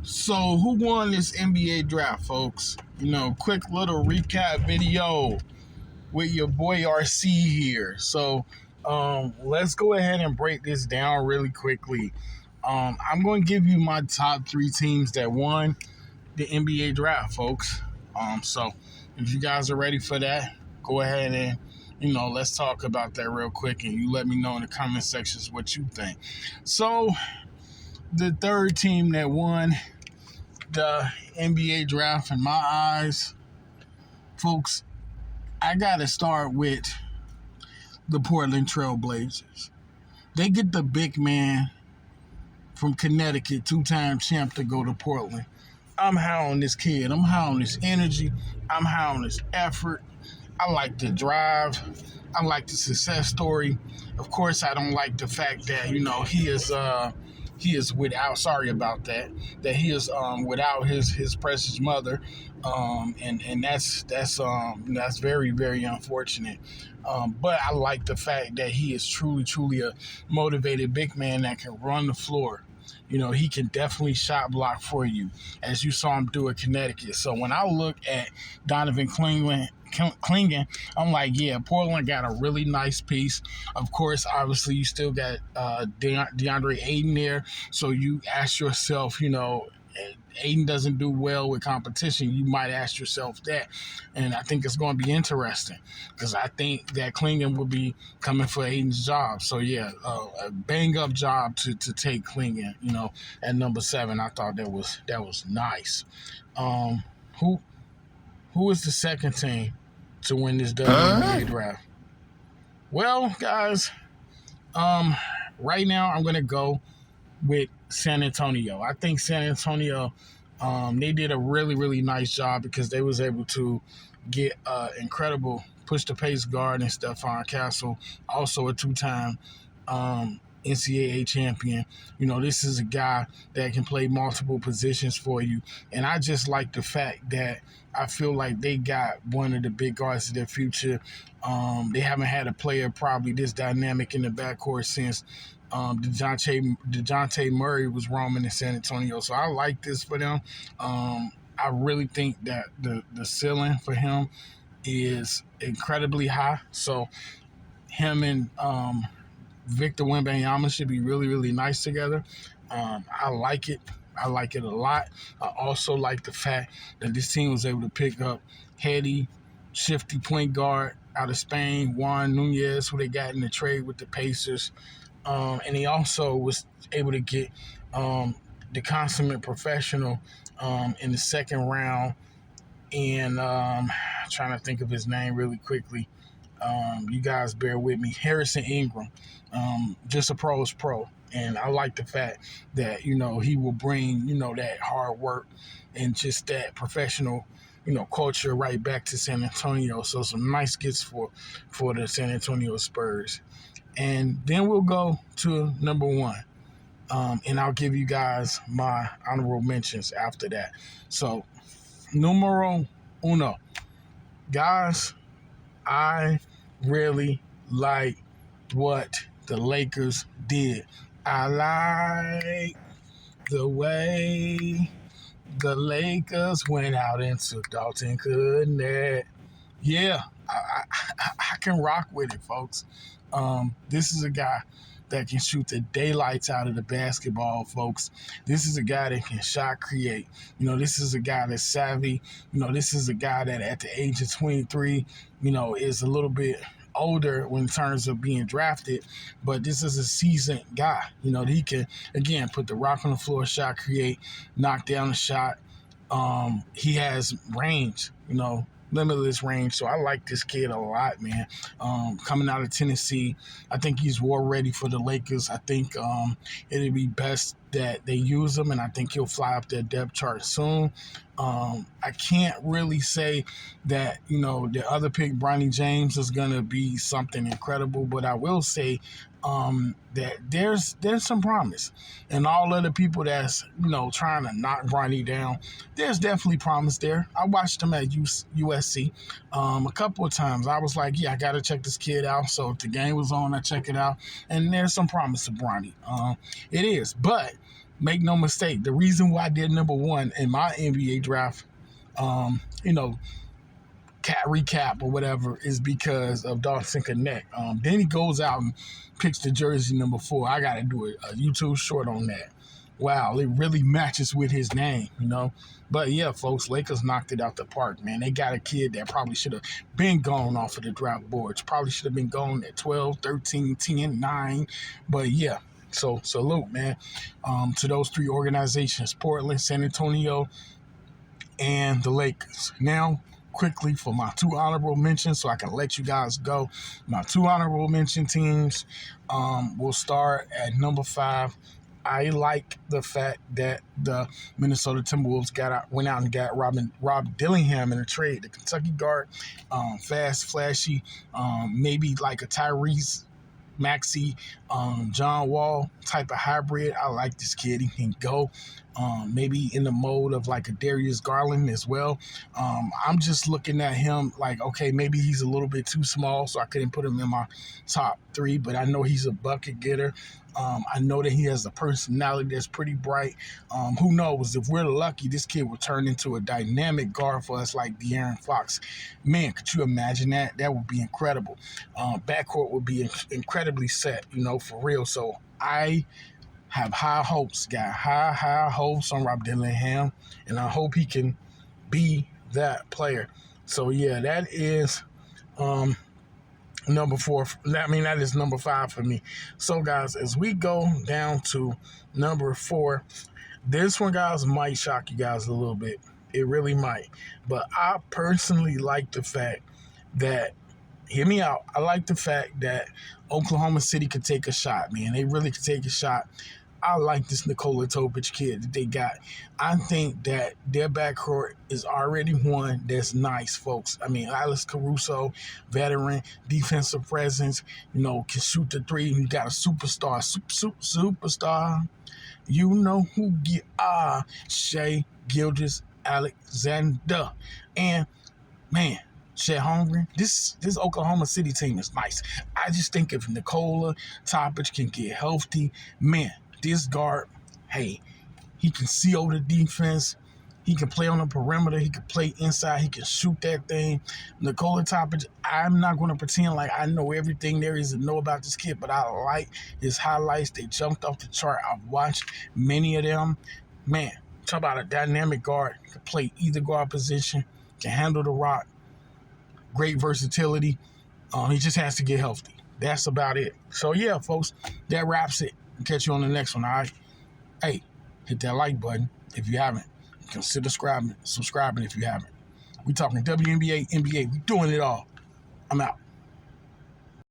So, who won this NBA draft, folks? Quick little recap video with your boy RC here. So, let's go ahead and break this down really quickly. I'm going to give you my top 3 teams that won the NBA draft, folks. So, if you guys are ready for that, go ahead and let's talk about that real quick, and you let me know in the comment sections what you think. So, the third team that won the NBA draft, in my eyes, folks, I gotta start with the Portland Trail Blazers. They get the big man from Connecticut, 2-time champ, to go to Portland. I'm high on this kid. I'm high on his energy. I'm high on his effort. I like the drive. I like the success story. Of course, I don't like the fact that he is without. Sorry about that. That he is without his precious mother, and that's very, very unfortunate. But I like the fact that he is truly a motivated big man that can run the floor. He can definitely shot block for you, as you saw him do at Connecticut. So when I look at Donovan Clingan, I'm like, yeah, Portland got a really nice piece. Of course, obviously, you still got DeAndre Ayton there. So you ask yourself, Ayton doesn't do well with competition, you might ask yourself that. And I think it's going to be interesting because I think that Clingan will be coming for Ayton's job. So, yeah, a bang-up job to take Clingan, at number 7. I thought that was nice. Who is the second team to win this WNBA draft? Well, guys, right now I'm going to go with San Antonio. I think San Antonio, they did a really, really nice job because they was able to get incredible push-to-pace guard and Stephon Castle, also a 2-time NCAA champion. This is a guy that can play multiple positions for you. And I just like the fact that I feel like they got one of the big guards of their future. They haven't had a player probably this dynamic in the backcourt since DeJounte Murray was roaming in San Antonio. So I like this for them. I really think that the ceiling for him is incredibly high. So him and Victor Wembanyama should be really, really nice together. I like it. I like it a lot. I also like the fact that this team was able to pick up heady, shifty point guard out of Spain, Juan Nunez, who they got in the trade with the Pacers. And he also was able to get the consummate professional in the second round. And trying to think of his name really quickly. You guys bear with me. Harrison Ingram, just a pro's pro. And I like the fact that, he will bring, that hard work and just that professional, culture right back to San Antonio. So some nice gets for the San Antonio Spurs. And then we'll go to number 1. And I'll give you guys my honorable mentions after that. So, numero uno. Guys, I really like what the Lakers did. I like the way the Lakers went out into Dalton Connect. Yeah, I can rock with it, folks. This is a guy that can shoot the daylights out of the basketball, folks. This is a guy that can shot create. This is a guy that's savvy. This is a guy that at the age of 23, is a little bit older in terms of being drafted, but this is a seasoned guy. He can, again, put the rock on the floor, shot create, knock down a shot. He has range, limitless range. So I like this kid a lot, man. Coming out of Tennessee, I think he's war ready for the Lakers. I think it'd be best that they use him, and I think he'll fly up their depth chart soon. I can't really say that, the other pick, Bronny James, is going to be something incredible, but I will say that there's some promise. And all of the people that's, trying to knock Bronny down, there's definitely promise there. I watched him at USC a couple of times. I was like, yeah, I got to check this kid out. So if the game was on, I check it out. And there's some promise to Bronny. It is. But make no mistake, the reason why I did number 1 in my NBA draft, you know, recap or whatever, is because of Dawson Connect. Then he goes out and picks the jersey number 4. I got to do a YouTube short on that. Wow, it really matches with his name, you know. But yeah, folks, Lakers knocked it out the park, man. They got a kid that probably should have been gone off of the draft boards. Probably should have been gone at 12, 13, 10, 9. But yeah, so salute, man, to those 3 organizations, Portland, San Antonio, and the Lakers. Now, quickly for my 2 honorable mentions so I can let you guys go. My 2 honorable mention teams, will start at number 5. I like the fact that the Minnesota Timberwolves went out and got Rob Dillingham in a trade. The Kentucky guard, fast, flashy, maybe like a Tyrese Maxey, John Wall type of hybrid. I like this kid. He can go. Maybe in the mode of like a Darius Garland as well. I'm just looking at him like, okay, maybe he's a little bit too small, so I couldn't put him in my top 3, but I know he's a bucket getter. I know that he has a personality that's pretty bright. Who knows? If we're lucky, this kid will turn into a dynamic guard for us like De'Aaron Fox. Man, could you imagine that? That would be incredible. Backcourt would be incredibly set, you know, for real. So I have high hopes, high hopes on Rob Dillingham, and I hope he can be that player. So yeah, that is number 4. I mean, that is number 5 for me. So guys, as we go down to number 4, this one, guys, might shock you guys a little bit. It really might. But I personally like the fact that, hear me out, I like the fact that Oklahoma City could take a shot, man. They really could take a shot. I like this Nikola Topic kid that they got. I think that their backcourt is already one that's nice, folks. I mean, Alex Caruso, veteran, defensive presence, you know, can shoot the 3. You got a superstar, superstar. You know who you are, Shai Gilgeous-Alexander. And, man, Chet Holmgren, this Oklahoma City team is nice. I just think if Nikola Topic can get healthy, man, this guard, hey, he can seal the defense. He can play on the perimeter. He can play inside. He can shoot that thing. Nikola Topic, I'm not going to pretend like I know everything there is to know about this kid, but I like his highlights. They jumped off the chart. I've watched many of them. Man, talk about a dynamic guard. Can play either guard position. Can handle the rock. Great versatility. He just has to get healthy. That's about it. So, yeah, folks, that wraps it. I'll catch you on the next one, all right? Hey, hit that like button if you haven't. Consider subscribing if you haven't. We talking WNBA, NBA. We doing it all. I'm out.